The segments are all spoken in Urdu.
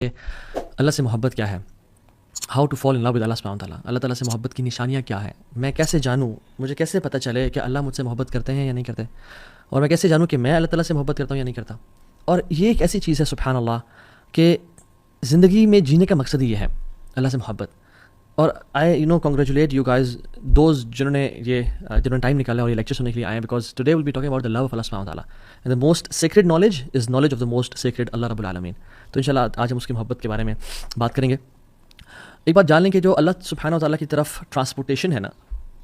اللہ سے محبت کیا ہے، how to fall in love with Allah سبحانہ تعالیٰ، اللہ تعالیٰ سے محبت کی نشانیاں کیا ہیں، میں کیسے جانوں، مجھے کیسے پتہ چلے کہ اللہ مجھ سے محبت کرتے ہیں یا نہیں کرتے، اور میں کیسے جانوں کہ میں اللہ تعالیٰ سے محبت کرتا ہوں یا نہیں کرتا. اور یہ ایک ایسی چیز ہے سبحان اللہ کہ زندگی میں جینے کا مقصد ہی یہ ہے اللہ سے محبت. اور I congratulate you guys those جنہوں نے ٹائم نکالا اور یہ لیکچر سننے کے لیے آئے ہیں، because today will be talking about the love of Allah سبحانہ تعالیٰ and the most sacred knowledge is knowledge of the most sacred Allah رب العالمین. تو انشاءاللہ آج ہم اس کی محبت کے بارے میں بات کریں گے. ایک بات جان لیں کہ جو اللہ سبحانہ تعالیٰ کی طرف ٹرانسپورٹیشن ہے نا،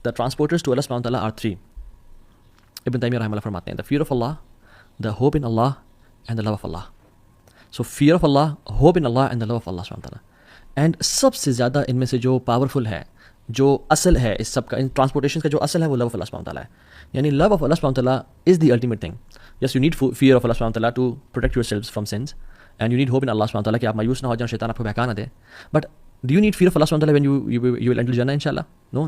دا ٹرانسپورٹرز ٹو اللہ سبحانہ تعالیٰ آر 3. ابن تیمیہ رحمہ اللہ فرماتے ہیں the fear of Allah, the hope in Allah and the love of Allah. So fear of Allah, hope in Allah and the love of Allah سبحانہ تعالیٰ. اینڈ سب سے زیادہ ان میں سے جو پاورفل ہے، جو اصل ہے اس سب کا، ان ٹرانسپورٹیشن کا جو اصل ہے وہ لو آف اللہ سبحانہ تعالیٰ ہے. یعنی لو آف اللہ سبحانہ تعالیٰ is the ultimate thing. Yes you need fear of Allah سبحانہ تعالیٰ to protect yourselves from sins, and you need hope in Allah سبحانہ تعالیٰ کہ آپ مایوس نہ ہو جائیں، شیطان آپ کو بہکا نہ دے. But do you need fear of Allah سبحانہ تعالیٰ وین یو ول انٹر جنہ انشاءاللہ؟ نو.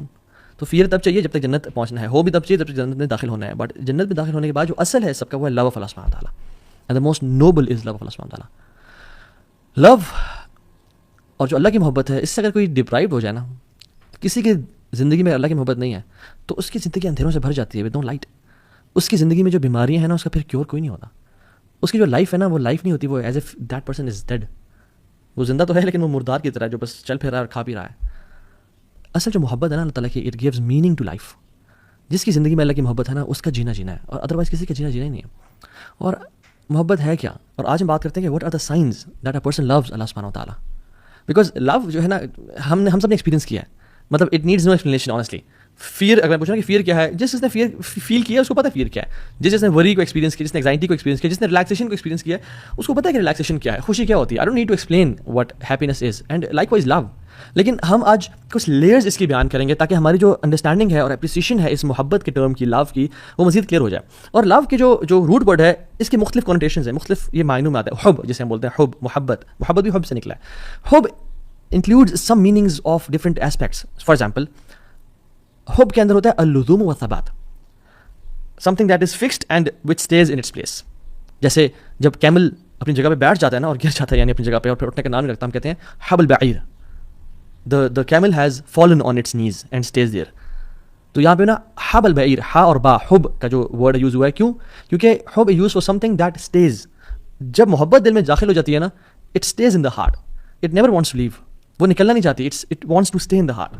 تو فیئر تب چاہیے جب تک جنت پہنچنا ہے، ہو بھی تب چاہیے جب تک جنت میں داخل ہونا ہے. بٹ جنت میں داخل ہونے کے بعد جو اصل ہے سب کا وہ ہے لو آف اللہ سبحانہ تعالیٰ، and the most noble is love of Allah سبحانہ تعالیٰ. لو اور جو اللہ کی محبت ہے، اس سے اگر کوئی ڈپرائیوڈ ہو جائے نا، کسی کی زندگی میں اللہ کی محبت نہیں ہے تو اس کی زندگی اندھیروں سے بھر جاتی ہے ود نو لائٹ. اس کی زندگی میں جو بیماریاں ہیں نا، اس کا پھر کیور کوئی نہیں ہوتا. اس کی جو لائف ہے نا، وہ لائف نہیں ہوتی، وہ as if that person is dead. وہ زندہ تو ہے لیکن وہ مردار کی طرح جو بس چل پھر رہا ہے اور کھا پی رہا ہے. اصل جو محبت ہے نا اللہ تعالیٰ کی، it gives meaning to life. جس کی زندگی میں اللہ کی محبت ہے نا، اس کا جینا ہے، اور ادروائز کسی کا جینا ہی نہیں ہے. اور محبت ہے کیا؟ اور آج ہم بات کرتے ہیں کہ what are the signs that a person loves Allah سبحانہ تعالیٰ. بیکاز لو جو ہے نا، ہم سب نے ایکسپیرینس کیا ہے، مطلب it needs no explanation honestly. Fair اگر میں پوچھوں کہ فیئر کیا ہے، جس نے فیئر فیل کیا ہے اس کو پتہ ہے فیئر کیا ہے. جس نے وری کو ایکسپیرینس کیا، جس نے ایگزائٹی کو ایکسپیرینس کیا، جس نے ریلیکسیشن کو ایکسپیرینس کیا ہے، اس کو پتہ ہے کہ ریلیکسیشن کیا ہے، خوشی کیا ہوتی ہے. I don't need to explain what happiness is, and likewise love. لیکن ہم آج کچھ لیئرز اس کی بیان کریں گے تاکہ ہماری جو انڈرسٹینڈنگ ہے اور اپریسیشن ہے اس محبت کے ٹرم کی، لو کی، وہ مزید کلیئر ہو جائے. اور لو کے جو روٹ ورڈ ہے، اس کے مختلف کنوٹیشنز ہیں، مختلف یہ معنوں میں آتا ہے. حب جسے ہم بولتے ہیں، حب، محبت بھی حب سے نکلا ہے. حب includes some meanings of different aspects. For example, حب کے اندر ہوتا ہے اللزوم و ثبات، something that is fixed and which stays in its place. جیسے جب کیمل اپنی جگہ پہ بیٹھ جاتا ہے نا اور گر جاتا ہے، یعنی اپنی جگہ پہ، اور پھر اٹھنے کا نام نہیں رکھتا، ہم کہتے ہیں حب البعیر، the camel has fallen on its knees and stays there. تو یہاں پہ نا حب البعیر، ہا اور با، حب کا جو ورڈ یوز ہوا ہے، کیوں؟ کیونکہ حب use for something that stays. جب محبت دل میں داخل ہو جاتی ہے نا، it stays in the heart, it never wants to leave. وہ نکلنا نہیں چاہتی، it wants to stay in the heart.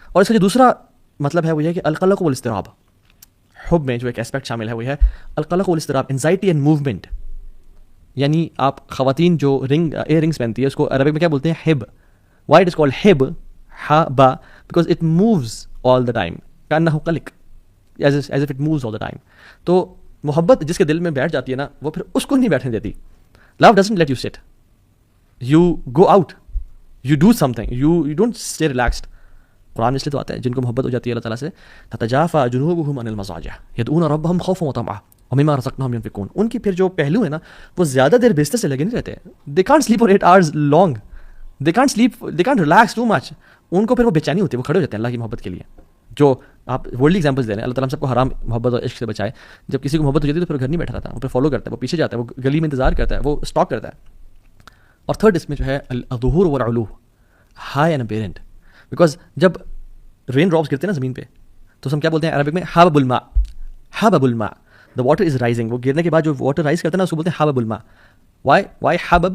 اور اس کا جو دوسرا مطلب ہے وہ یہ کہ القلق والاضطراب. حب میں جو ایک اسپیکٹ شامل ہے وہ ہے القلق والاضطراب، انزائٹی اینڈ موومنٹ. یعنی آپ خواتین جو ایئر رنگس پہنتی ہے، اس کو عربک میں کیا بولتے ہیں؟ ہب. وائی اٹ از کالڈ ہب، ہا با، because it moves all the time, کانہ قلق، as if it moves all the time. تو محبت جس کے دل میں بیٹھ جاتی ہے نا، وہ پھر اس کو نہیں بیٹھنے دیتی. Love doesn't let you sit, you go out, you do something, you don't stay relaxed. قرآن اس لیے تو آتا ہے جن کو محبت ہو جاتی ہے اللہ تعالیٰ سے، تتجافى جنوبهم عن المضاجع يدعون ربهم خوفا وطمعا ومما رزقناهم ينفقون. ان کی پھر جو پہلو ہے نا، وہ زیادہ دیر بستر سے لگے نہیں رہتے. they can't sleep for 8 hours long, they can't sleep, they can't relax too much. ان کو پھر وہ بے چینی ہوتی ہے، وہ کھڑے ہو جاتے ہیں اللہ کی محبت کے لیے. جو آپ ورلڈلی ایگزامپلس دے رہے ہیں، اللہ تعالیٰ ہم سب کو حرام محبت اور عشق سے بچائے. جب کسی کو محبت ہو جاتی ہے تو پھر گھر نہیں بیٹھا رہتا، وہ پھر فالو کرتا ہے، وہ پیچھے جاتا ہے، وہ گلی میں انتظار کرتا ہے، وہ اسٹاک کرتا ہے. اور تھرڈ اس میں جو ہے الظہور والعلو، ہائی اینڈ پیرنٹ. بیکاز جب رین ڈراپس گرتے ہیں نا زمین پہ، تو ہم کیا بولتے ہیں عربک میں؟ حبب الماء، حبب الماء، دا واٹر از رائزنگ. وہ گرنے کے بعد جو واٹر رائز کرتا ہے نا، اس کو بولتے ہیں حبب الماء. وائی حبب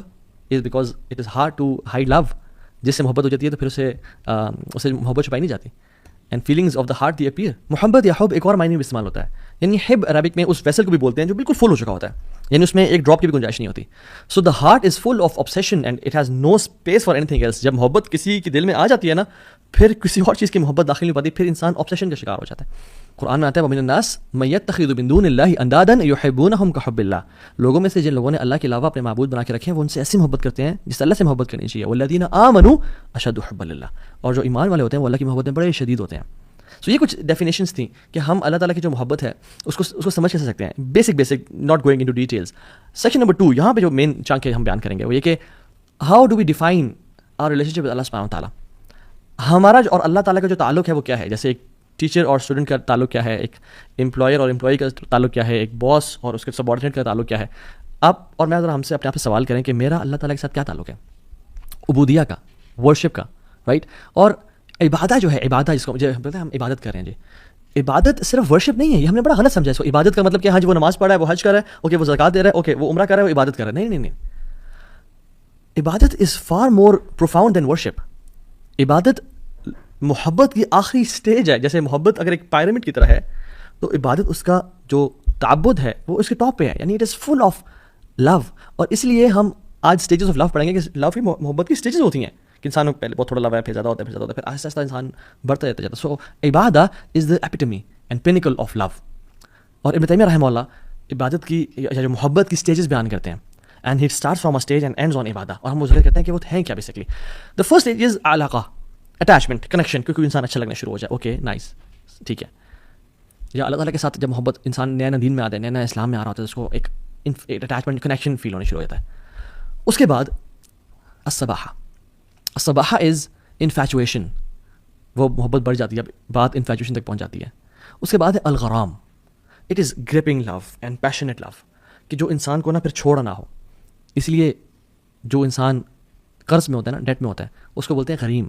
is because it is hard to hide love. جس سے محبت ہو جاتی ہے تو پھر اسے محبت چھپائی نہیں جاتی. And feelings of the heart the appear. محبت یا حب ایک اور معنی میں استعمال ہوتا ہے. یعنی حب عربک میں اس ویسل کو بھی بولتے ہیں جو بالکل فل ہو چکا ہوتا ہے، یعنی اس میں ایک ڈراپ کی بھی گنجائش نہیں ہوتی. So the heart is full of obsession and it has no space for anything else. جب محبت کسی کے دل میں آ جاتی ہے نا، پھر کسی اور چیز کی محبت داخل نہیں پاتی، پھر انسان obsession کا شکار ہو جاتا ہے. قرآن میں آتا ہے وَمِنَ النَّاسِ مَن يَتَّخِذُ مِن دُونِ اللَّهِ أَندَادًا يُحِبُّونَهُمْ كَحُبِّ اللَّهِ. لوگوں میں سے جن لوگوں نے اللہ کے علاوہ اپنے معبود بنا کے رکھے ہیں، وہ ان سے ایسی محبت کرتے ہیں جس سے اللہ سے محبت کرنی چاہیے. وَالَّذِينَ آمَنُوا أَشَدُّ حُبًّا لِلَّهِ. اور جو ایمان والے ہوتے ہیں وہ اللہ کی محبت میں بڑے شدید ہوتے ہیں. سو یہ کچھ ڈیفینیشنس تھیں کہ ہم اللہ تعالیٰ کی جو محبت ہے اس کو سمجھ کیسے سکتے ہیں. Basic not going into details. Section number 2 یہاں پہ جو مین چنک ہے ہم بیان کریں گے وہ یہ کہ how do we define our relationship with Allah سبحانہ تعالیٰ. ہمارا اور اللہ تعالیٰ کا جو تعلق ہے وہ کیا ہے. جیسے ایک ٹیچر اور اسٹوڈنٹ کا تعلق کیا ہے، ایک امپلائر اور امپلائی کا تعلق کیا ہے، ایک باس اور اس کے سبارڈینیٹ کا تعلق کیا ہے. آپ اور میں ذرا ہم سے اپنے آپ سے سوال کریں کہ میرا اللہ تعالیٰ کے ساتھ کیا تعلق ہے. عبودیہ کا، ورشپ کا، رائٹ. اور عبادہ جو ہے، عبادہ جس کو مجھے پتہ ہے ہم عبادت کر رہے ہیں جی، عبادت صرف ورشپ نہیں ہے. یہ ہم نے بڑا غلط سمجھا ہے اس کو. عبادت کا مطلب کہ ہاں جی وہ نماز پڑھ رہا ہے، وہ حج کر رہا ہے، اوکے وہ زکوٰۃ دے رہا ہے، اوکے وہ عمرہ کر رہا ہے، وہ عبادت کر رہا ہے. نہیں نہیں نہیں، عبادت is far more profound than worship. عبادت محبت کی آخری سٹیج ہے. جیسے محبت اگر ایک پیرامڈ کی طرح ہے تو عبادت اس کا جو تعبد ہے وہ اس کے ٹاپ پہ ہے، یعنی اٹ از فل آف لو. اور اس لیے ہم آج اسٹیجز آف لو پڑھیں گے کہ لو کی محبت کی اسٹیجز ہوتی ہیں کہ انسانوں کو پہلے بہت تھوڑا لو ہے، پھر زیادہ ہوتا ہے، پھر زیادہ ہوتا ہے، پھر آہستہ آہستہ انسان بڑھتا جاتا ہے. سو عبادہ از دا ایپیٹمی اینڈ پینیکل آف لو. اور ابن تیمیہ رحمہ اللہ عبادت کی یا جو محبت کی اسٹیجز بیان کرتے ہیں، and he starts from a stage and ends on عبادہ. اور ہم وہ ذکر کرتے ہیں کہ وہ ہیں کیا basically. The first stage is علاقہ، اٹیچمنٹ، کنیکشن، کیونکہ انسان اچھا لگنا شروع ہو جائے، اوکے نائس، ٹھیک ہے. یا اللہ تعالیٰ کے ساتھ جب محبت انسان نیا دین میں آتا ہے، نیا اسلام میں آ رہا ہوتا ہے، اس کو ایک اٹیچمنٹ، کنیکشن فیل ہونے شروع ہو جاتا ہے. اس کے بعد الصباحہ، الصباحہ از انفیچویشن، وہ محبت بڑھ جاتی ہے، بات انفیچویشن تک پہنچ جاتی ہے. اس کے بعد ہے الغرام، it is gripping love and passionate love, کہ جو انسان کو نا پھر چھوڑا نہ ہو. اس لیے جو انسان قرض میں ہوتا ہے نا، ڈیٹ میں ہوتا ہے، اس کو بولتے ہیں غریم.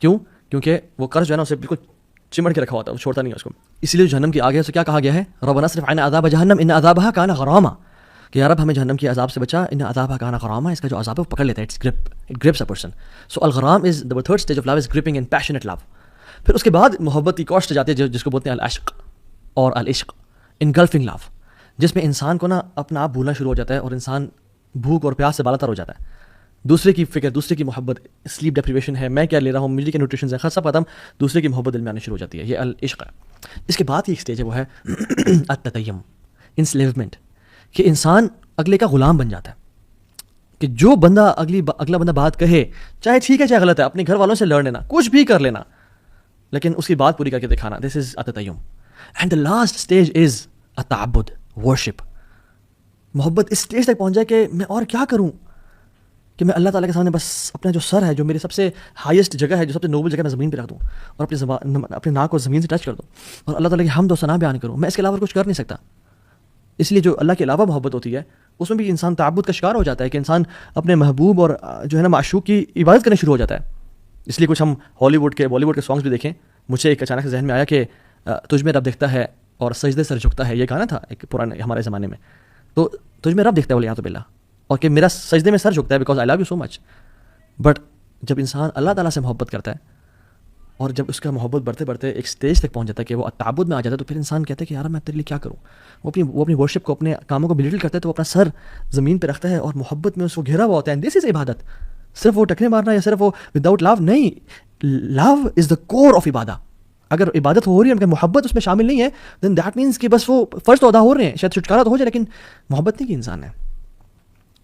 کیوں؟ کیونکہ وہ قرض جو ہے نا اسے بالکل چمڑ کے رکھا ہوتا ہے، وہ چھوڑتا نہیں ہے اس کو. اس لیے جو جہنم کی آگ ہے اسے کیا کہا گیا ہے؟ ربنا اصرف عنا عذاب جہنم ان عذابها کان غراما، کہ یا رب ہمیں جہنم کی عذاب سے بچا، ان عذابها کان غراما، اس کا جو عذاب ہے وہ پکڑ لیتا ہے، it grips a person. So الغرام is the third stage of love is gripping and passionate love. پھر اس کے بعد محبت کی کوسٹ جاتی ہے جس کو بولتے ہیں العشق اور العشق، engulfing love، جس میں انسان کو نا اپنا آپ بھولنا شروع ہو جاتا ہے اور انسان بھوک اور پیاس سے بالا تر ہو جاتا ہے. دوسرے کی فکر، دوسرے کی محبت، سلیپ ڈیپریویشن ہے، میں کیا لے رہا ہوں، مجھے کیا نیوٹریشن ہے، سب ختم، دوسرے کی محبت دل میں آنے شروع ہو جاتی ہے. یہ العشق ہے. اس کے بعد کی ایک سٹیج ہے وہ ہے التتیم، انسلیومنٹ، کہ انسان اگلے کا غلام بن جاتا ہے. کہ جو بندہ اگلا بندہ بات کہے، چاہے ٹھیک ہے چاہے غلط ہے، اپنے گھر والوں سے لڑ لینا، کچھ بھی کر لینا، لیکن اس کی بات پوری کر کے دکھانا. دس از التتیم. And the last stage is التعبد، ورشپ. محبت اس اسٹیج تک پہنچ جائے کہ میں اور کیا کروں، کہ میں اللہ تعالیٰ کے سامنے بس اپنا جو سر ہے، جو میری سب سے ہائیسٹ جگہ ہے، جو سب سے نوبل جگہ، میں زمین پہ رکھ دوں اور اپنے ناک کو زمین سے ٹچ کر دوں اور اللہ تعالیٰ کی حمد و ثنا بیان کروں. میں اس کے علاوہ کچھ کر نہیں سکتا. اس لیے جو اللہ کے علاوہ محبت ہوتی ہے اس میں بھی انسان تعبد کا شکار ہو جاتا ہے، کہ انسان اپنے محبوب اور جو ہے نا معشوق کی عبادت کرنا شروع ہو جاتا ہے. اس لیے کچھ ہم ہالی ووڈ کے، بالی ووڈ کے سانگس بھی دیکھیں. مجھے ایک اچانک سے ذہن میں آیا کہ تجھ میں رب دیکھتا ہے اور سجدے سر جھکتا ہے، یہ گانا تھا ایک پرانے ہمارے زمانے میں. تو تجھ میں رب دیکھتا ہے ولیعذ باللہ، اور کہ میرا سجدے میں سر جھکتا ہے because I love you so much. But جب انسان اللہ تعالیٰ سے محبت کرتا ہے اور جب اس کا محبت بڑھتے بڑھتے ایک سٹیج تک پہنچ جاتا ہے کہ وہ تعبد میں آ جاتا ہے، تو پھر انسان کہتا ہے کہ یار میں تیرے لیے کیا کروں. وہ اپنی ورشپ کو، اپنے کاموں کو بلیٹل کرتا ہے، تو وہ اپنا سر زمین پہ رکھتا ہے اور محبت میں اس کو گھیرا ہوا ہوتا ہے. دس از عبادت. صرف وہ ٹکنے مارنا یا صرف وہ وداؤٹ لو نہیں. لو از دا کور آف عبادہ. اگر عبادت ہو رہی ہے مگر محبت اس میں شامل نہیں ہے، دین دیٹ مینس کہ بس وہ فرض تو ادا ہو رہے ہیں، شاید چھٹکارا تو ہو جائے لیکن محبت نہیں کی انسان ہے.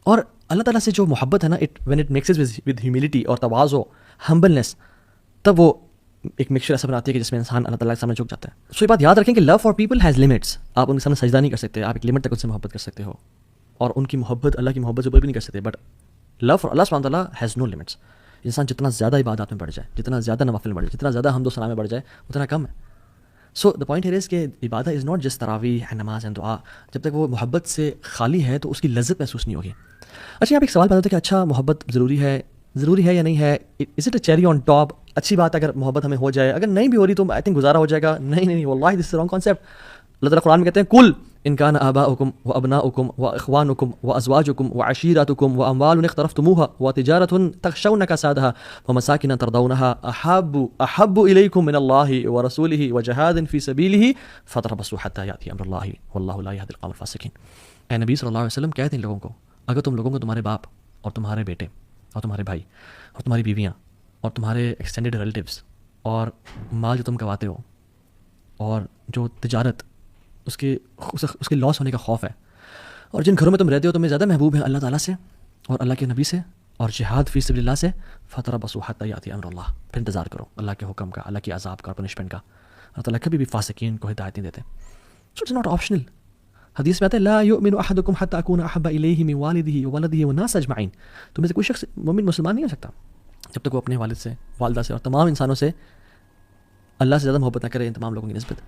اور اللہ تعالیٰ سے جو محبت ہے نا، when it mixes with humility اور تواضع، ہمبلنس، تب وہ ایک مکسچر ایسا بناتی ہے کہ جس میں انسان اللہ تعالیٰ کے سامنے جھک جاتا ہے. سو یہ بات یاد رکھیں کہ love for people has limits. آپ ان کے سامنے سجدہ نہیں کر سکتے، آپ ایک لمٹ تک ان سے محبت کر سکتے ہو اور ان کی محبت اللہ کی محبت سے اوپر بھی نہیں کر سکتے. بٹ لو فار اللہ سبحانہ تعالیٰ ہیز نو لمٹس. انسان جتنا زیادہ عبادات میں بڑھ جائے، جتنا زیادہ نوافل میں بڑھ جائے، جتنا زیادہ حمد و ثنا میں بڑھ جائے، اتنا کم ہے. سو دا پوائنٹ ہیئر از کہ عبادت از ناٹ جسٹ تراویح اینڈ نماز اینڈ دعا. جب تک وہ محبت سے خالی ہے تو اس کی لذت محسوس نہیں ہوگی. اچھا یہاں پہ ایک سوال پیدا ہوتا ہے کہ اچھا محبت ضروری ہے یا نہیں ہے؟ Is it a cherry on top? اچھی بات اگر محبت ہمیں ہو جائے، اگر نہیں بھی ہو رہی تو آئی تھنک گزارا ہو جائے گا. نہیں واللہ دس از رانگ کانسیپٹ. اللہ تعالیٰ قرآن میں کہتے ہیں کل ان کان آباؤکم و ابناؤکم و اخوانکم و ازواجکم و عشیرتکم و اموال اقترفتموها و تجارت تخشون کسادها و مساکن ترضونها احب الیکم من اللہ و رسولہ و جہاد فی سبیلہ فتربصوا حتی یأتی امر اللہ واللہ لا یہدی القوم الفاسقین. اے نبی صلی اللہ علیہ وسلم کہتے ہیں لوگوں کو، اگر تم لوگوں کو تمہارے باپ اور تمہارے بیٹے اور تمہارے بھائی اور تمہاری بیویاں اور تمہارے ایکسٹینڈیڈ ریلیٹیوز اور مال جو تم کماتے ہو اور جو تجارت اس کے لاس ہونے کا خوف ہے، اور جن گھروں میں تم رہتے ہو تمہیں زیادہ محبوب ہیں اللہ تعالیٰ سے اور اللہ کے نبی سے اور جہاد فی سبیل اللہ سے، فتربصوا حتی یأتی امر اللہ، پھر انتظار کرو اللہ کے حکم کا، اللہ کی عذاب کا، پنشمنٹ کا. اللہ تعالیٰ کبھی بھی فاسقین کو ہدایت نہیں دیتے. So it's not optional. حدیث میں آتا ہے لا یؤمن احدکم حتی اکون احب الیہ من والدہ وولدہ والناس اجمعین. تم میں سے کوئی شخص مومن مسلمان نہیں ہو سکتا جب تک وہ اپنے والد سے، والدہ سے اور تمام انسانوں سے اللہ سے زیادہ محبت نہ کرے ان تمام لوگوں کی نسبت.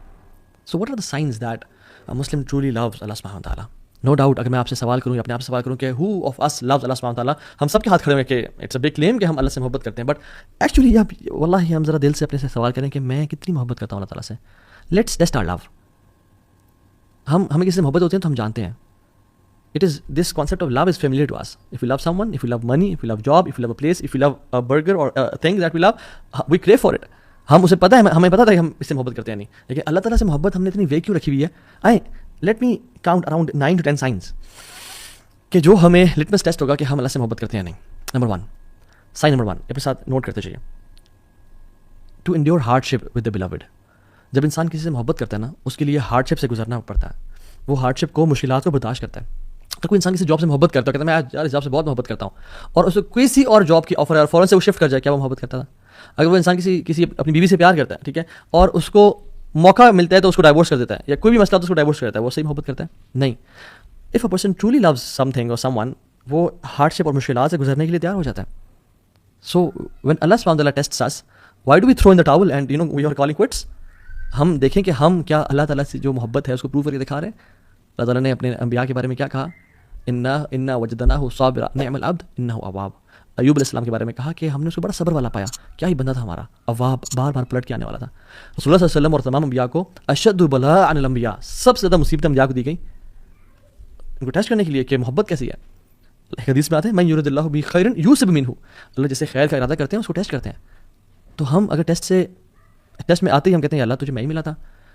So what are the signs that a Muslim truly loves Allah subhanahu wa ta'ala? No doubt اگر میں آپ سے سوال کروں یا اپنے آپ سے سوال کروں کہ ہو آف اس لوز اللہ سبحانہ تعالیٰ, ہم سب کے ہاتھ کھڑے ہوئے کہ اٹس اے بگ کلیم کہ ہم اللہ سے محبت کرتے ہیں, بٹ ایکچولی آپ واللہ ہم ذرا دل سے اپنے سے سوال کریں کہ میں کتنی محبت کرتا ہوں اللہ تعالیٰ سے. لیٹس ٹیسٹ آور لو. ہمیں کسی سے محبت ہوتی ہے تو ہم جانتے ہیں. It is this concept of love is familiar to us. If you love someone, if you love money, if you love job, if you love a place, if you love a burger or a thing that we love, we crave for it. ہم اسے پتہ ہے, ہمیں پتہ تھا کہ ہم اس سے محبت کرتے ہیں نہیں, لیکن اللہ تعالیٰ سے محبت ہم نے اتنی ویگ کیوں رکھی ہوئی ہے. آئیں let me count around 9 to 10 science کہ جو ہمیں لٹمس ٹیسٹ ہوگا کہ ہم اللہ سے محبت کرتے ہیں نہیں. نمبر 1, سائن نمبر 1 اپنے ساتھ نوٹ کرتے چاہیے, to endure hardship with the beloved. جب انسان کسی سے محبت کرتا ہے نا, اس کے لیے ہارڈ شپ سے گزرنا پڑتا ہے. وہ ہارڈ شپ کو, مشکلات کو برداشت کرتا ہے. اگر کوئی انسان کسی جاب سے محبت کرتا ہے, کہتا ہے میں یار اس جاب سے بہت محبت کرتا ہوں, اور اسے کسی اور جاب کی آفر ہے اور فوراً سے وہ شفٹ کر جائے, کیا وہ محبت کرتا تھا؟ اگر وہ انسان کسی اپنی بیوی سے پیار کرتا ہے, ٹھیک ہے, اور اس کو موقع ملتا ہے تو اس کو ڈائیورس کر دیتا ہے, یا کوئی بھی مسئلہ تو اس کو ڈائیورس کر دیتا ہے, وہ صحیح محبت کرتا ہے؟ نہیں. If a person truly loves something اور سم ون, وہ ہارڈ شپ اور مشکلات سے گزرنے کے لیے تیار ہو جاتا ہے. سو وین اللہ سبحانہ وتعالیٰ tests us, why do we throw in the towel and you know we are calling quits? ہم دیکھیں کہ ہم کیا اللہ تعالیٰ سے جو محبت ہے اس کو پروو کر کے دکھا رہے ہیں. اللہ تعالیٰ نے اپنے انبیاء کے بارے میں کیا کہا؟ انا وجدناہ صابرا نعم العبد انہ اواب. ایوب علیہ السلام کے بارے میں کہا کہ ہم نے اس کو بڑا صبر والا پایا, کیا ہی بندہ تھا ہمارا, اواب, بار بار پلٹ کے آنے والا تھا. رسول اللہ صلی اللہ علیہ وسلم اور تمام انبیاء کو اشد بلاء عن الانبیاء, سب سے زیادہ مصیبتیں انبیاء کو دی گئیں ان کو ٹیسٹ کرنے کے لیے کہ محبت کیسی ہے. ایک حدیث میں آتے ہیں من یرید اللہ بہ خیرا یوسب منہ, اللہ جسے خیر کا ارادہ کرتے ہیں اس کو ٹیسٹ کرتے ہیں. تو ہم اگر ٹیسٹ میں آتے ہی ہم کہتے ہیں یا اللہ تجھے میں ہی ملا تھا,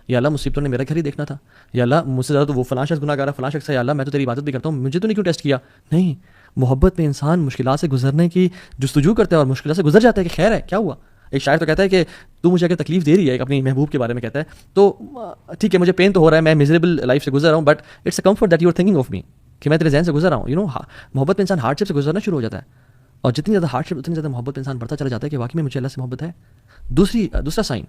یا اللہ مصیبتوں نے میرا گھر ہی دیکھنا تھا, یا اللہ مجھ سے زیادہ تو وہ فلاں شخص گناہ گار ہے, فلاں شخص ہے, یا اللہ میں تو تیری عبادت بھی کرتا ہوں, مجھے تو نہیں کیوں ٹیسٹ کیا؟ نہیں, محبت میں انسان مشکلات سے گزرنے کی جستجو کرتا ہے اور مشکلات سے گزر جاتا ہے کہ خیر ہے, کیا ہوا. ایک شاعر تو کہتا ہے کہ تو مجھے اگر تکلیف دے رہی ہے, اپنی محبوب کے بارے میں کہتا ہے, تو ٹھیک ہے مجھے پین تو ہو رہا ہے, میں میزریبل لائف سے گزر رہا ہوں, but it's a comfort that you are thinking of me, کہ میں تیرے ذہن سے گزر رہا ہوں. یو نو محبت میں انسان ہارڈ شپ سے گزرنا شروع ہو جاتا ہے, اور جتنی زیادہ ہارڈ شپ اتنی زیادہ محبت انسان بڑھتا چلا جاتا ہے کہ واقعی میں مجھے اللہ سے محبت ہے. دوسرا sign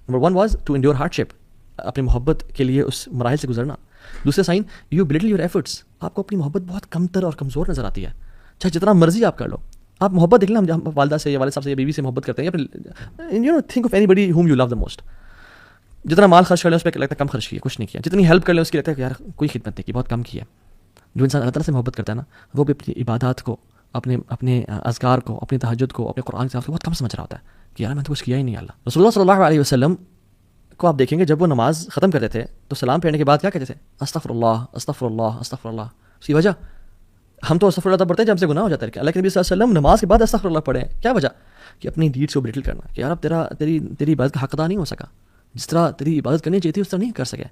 number 1 was to endure hardship, اپنی محبت کے لیے اس مراحل سے گزرنا. دوسرا sign, you belittle your efforts, آپ کو اپنی محبت بہت کمتر اور کمزور نظر آتی ہے, چاہے جتنا مرضی آپ کر لو. آپ محبت دیکھ لیں, ہم والدہ سے یا والد صاحب سے یا بیوی سے محبت کرتے ہیں, you know think of anybody whom you love the most. جتنا مال خرچ کر لیں اس پہ لگتا ہے کم خرچ کیا, کچھ نہیں کیا. جتنی ہیلپ کر لیں اس کی لگتا ہے کہ یار کوئی خدمت نہیں کی, بہت کم کی ہے. جو انسان اللہ تعالیٰ سے محبت کرتا ہے نا, وہ بھی اپنی عبادات کو, اپنے اذکار کو, اپنی تہجد کو, اپنے قرآن سے بہت کم سمجھ رہا ہوتا ہے کہ یار میں تو کچھ کیا ہی نہیں. اللہ رسول اللہ صلی اللہ علیہ وسلم کو آپ دیکھیں گے جب وہ نماز ختم کرتے تھے تو سلام پھیرنے کے بعد کیا کہتے تھے؟ استغفر اللہ استغفر اللہ استغفر اللہ. اس کی وجہ, ہم تو استغفر اللہ پڑھتے ہیں جب ہم سے گناہ ہو جاتا ہے, کہ اللہ کے نبی صلی اللہ علیہ وسلم نماز کے بعد استغفر اللہ پڑھیں. کیا وجہ؟ کہ اپنی ڈیڈ سے بلٹل کرنا, کہ یار اب تیری عبادت کا حق ادا نہیں ہو سکا, جس طرح تیری عبادت کرنی چاہیے تھی اس طرح نہیں کر سکے.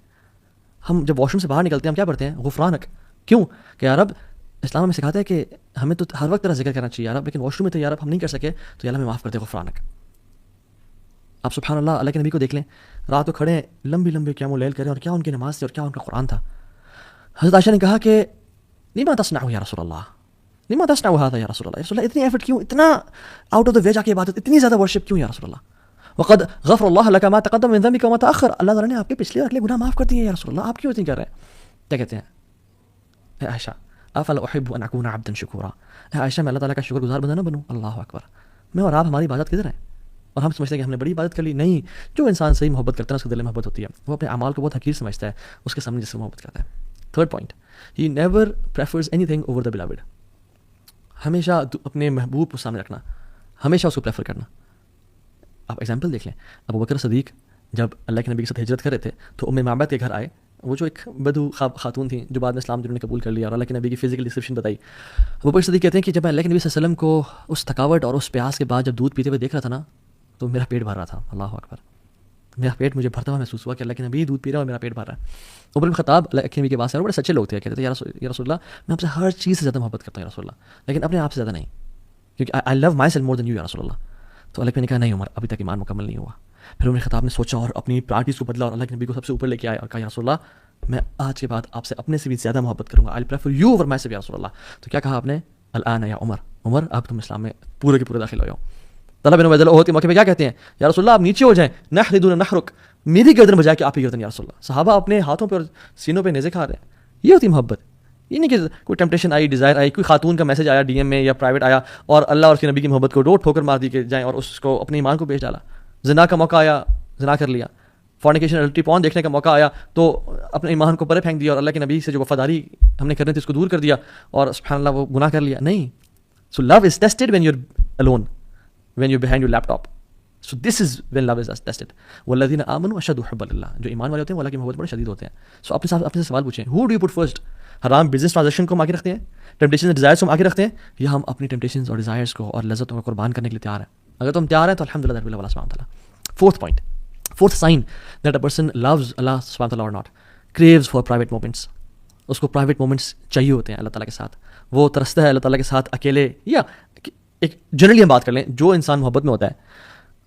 ہم جب واش روم سے باہر نکلتے ہیں ہم کیا پڑھتے ہیں؟ غفرانک. کیوں؟ کہ یار اب اسلام ہمیں سکھاتا ہے کہ ہمیں تو ہر وقت تیرا ذکر کرنا چاہیے یار اب, لیکن واش روم میں تو یار اب ہم نہیں کر سکے تو یا اللہ ہمیں معاف کر دے, غفرانک. آپ سبحان اللہ, اللہ کے نبی کو دیکھ لیں, رات کو کھڑے ہیں, لمبی قیام اللیل کریں, اور کیا ان کی نماز تھی اور کیا ان کا قرآن تھا. حضرت عائشہ نے کہا کہ لما تصنع یا رسول اللہ, لما تصنع هذا یا رسول اللہ, یا رسول اللہ اتنی ایفرٹ کیوں, اتنا آؤٹ آف دا وے جا کے عبادت, اتنی زیادہ ورشپ کیوں یا رسول اللہ؟ وقد غفر اللہ لك ما تقدم من ذنبك وما تاخر, اللہ تعالیٰ نے آپ کے پچھلے اور اگلے گناہ معاف کر دیے یا رسول اللہ, آپ کیوں اتنی کر رہے ہیں؟ کیا کہتے ہیں؟ اے عائشہ افلا احب ان اكون عبدا شکورا, اے عائشہ میں اللہ تعالیٰ کا شکر گزار بندہ نہ بنوں؟ اللہ اکبر. میں اور آپ ہماری عبادت کدھر ہیں؟ اور ہم سمجھتے ہیں کہ ہم نے بڑی عبادت کر لی. نہیں, جو انسان صحیح محبت کرتا ہے اس کے دل میں محبت ہوتی ہے, وہ اپنے اعمال کو بہت حقیر سمجھتا ہے اس کے سامنے جس سے محبت کرتا ہے. Third point, he never prefers any thing over the beloved. ہمیشہ اپنے محبوب کو سامنے رکھنا, ہمیشہ اس کو پریفر کرنا. آپ ایگزامپل دیکھ لیں, ابو بکر صدیق جب اللہ کے نبی کے ساتھ ہجرت کر رہے تھے تو ام معبد کے گھر آئے, وہ جو ایک بدو خاتون تھیں جو بعد میں اسلام جنہوں نے قبول کر لیا اور اللہ کے نبی کی فزیکل ڈسکرپشن بتائی. ابو بکر صدیق کہتے ہیں کہ جب میں اللہ کے نبی صلی اللہ علیہ وسلم کو اس تھکاوٹ اور اس پیاس کے بعد جب دودھ پیتے ہوئے دیکھ رہا تھا نا, تو میرا پیٹ بھر رہا تھا. اللہ اکبر, میرا پیٹ مجھے بھرتا ہوا محسوس ہوا کہ اللہ کے نبی دودھ پی رہا ہے اور میرا پیٹ بھر رہا ہے. عمر بن خطاب اللہ کے نبی کے پاس بڑے سچے لوگ تھے, کہتے تھے یا رسول اللہ میں آپ سے ہر چیز سے زیادہ محبت کرتا ہوں یا رسول اللہ, لیکن اپنے آپ سے زیادہ نہیں, کیونکہ آئی لو my self more then you یا رسول اللہ. تو اللہ نے کہا نہیں عمر, ابھی تک ایمان مکمل نہیں ہوا. پھر عمر خطاب نے سوچا اور اپنی پرائرٹیز کو بدلا اور اللہ کے نبی کو سب سے اوپر لے کے آیا اور کہا یا رسول اللہ میں آج کے بعد آپ سے اپنے سے بھی زیادہ محبت کروں گا, I prefer you over myself یا رسول اللہ. تو کیا کہا آپ نے؟ الآن یا عمر اب تم اسلام میں پورے کے پورے داخل ہو جاؤ. طلحہ بن عبید اللہ ہوتے موقع پہ کیا کہتے ہیں؟ یا رسول اللہ آپ نیچے ہو جائیں, نحن دون نحرک, میری گردن بجائے کہ آپ کی گردن یا رسول اللہ. صحابہ اپنے ہاتھوں پہ اور سینوں پہ نیزے کھا رہے ہیں. یہ ہوتی محبت. یہ نہیں کہ کوئی ٹیمپٹیشن آئی, ڈیزائر آئی, کوئی خاتون کا میسج آیا ڈی ایم میں یا پرائیویٹ آیا اور اللہ اور اس کے نبی کی محبت کو ٹھوکر مار دی کہ جائیں اور اس کو اپنے ایمان کو بیچ ڈالا. زنا کا موقع آیا, زنا کر لیا. فارنیکیشن ایڈلٹری پون دیکھنے کا موقع آیا تو اپنے ایمان کو پرے پھینک دیا اور اللہ کے نبی سے جو وفاداری ہم نے کرنی تھی اس کو دور کر دیا اور سبحان اللہ وہ گناہ کر لیا. نہیں. So love is tested when you are alone, when you behind your laptop. So this is when love is tested. والذین آمنوا اشد حبا للہ, جو ایمان والے ہوتے ہیں وہ اللہ کی محبت بڑے شدید ہوتے ہیں. سو اپنے سے سوال پوچھیں, who do you put first? حرام بزنس ٹرانزیکشن کو ہم آگے رکھتے ہیں, ٹیمپٹیشن اور ڈیزائرس کو ہم آگے رکھتے ہیں, یا ہم اپنی ٹیمپٹیشنز اور ڈیزائرس کو اور لذتوں کو قربان کرنے کے لیے تیار ہیں؟ اگر تم تیار ہیں تو الحمدللہ رب اللہ سبحانہ وتعالیٰ. Fourth point, fourth sign that a person loves Allah سبحانہ وتعالیٰ or not, craves for private moments. اس کو پرائیویٹ مومنٹس چاہیے ہوتے ہیں اللہ تعالیٰ کے ساتھ. وہ ترستا ہے اللہ تعالیٰ کے ساتھ اکیلے, یا ایک جنرلی ہم بات کر لیں, جو انسان محبت میں ہوتا ہے